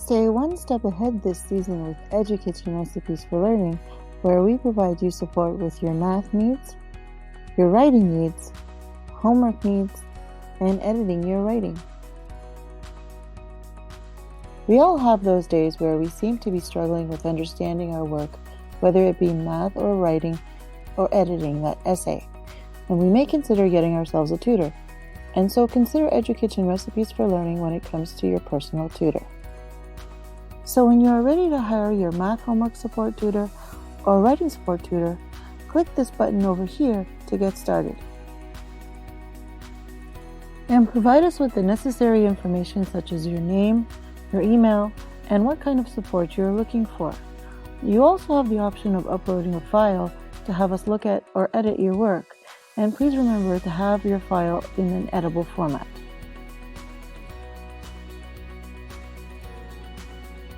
Stay one step ahead this season with EduKitchen Recipes for Learning, where we provide you support with your math needs, your writing needs, homework needs, and editing your writing. We all have those days where we seem to be struggling with understanding our work, whether it be math or writing or editing that essay, and we may consider getting ourselves a tutor. And so consider EduKitchen Recipes for Learning when it comes to your personal tutor. So when you are ready to hire your math homework support tutor or writing support tutor, click this button over here to get started. And provide us with the necessary information such as your name, your email, and what kind of support you are looking for. You also have the option of uploading a file to have us look at or edit your work, and please remember to have your file in an editable format.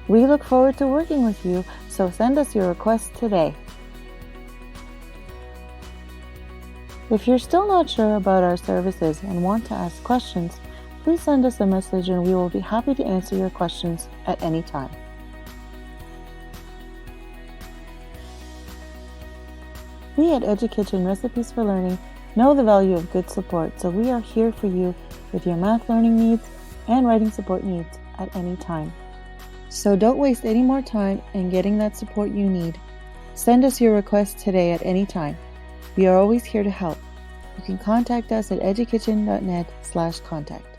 We look forward to working with you, so send us your request today. If you're still not sure about our services and want to ask questions, please send us a message and we will be happy to answer your questions at any time. We at EduKitchen Recipes for Learning know the value of good support, so we are here for you with your math learning needs and writing support needs at any time. So don't waste any more time in getting that support you need. Send us your request today at any time. We are always here to help. You can contact us at edukitchen.net/contact.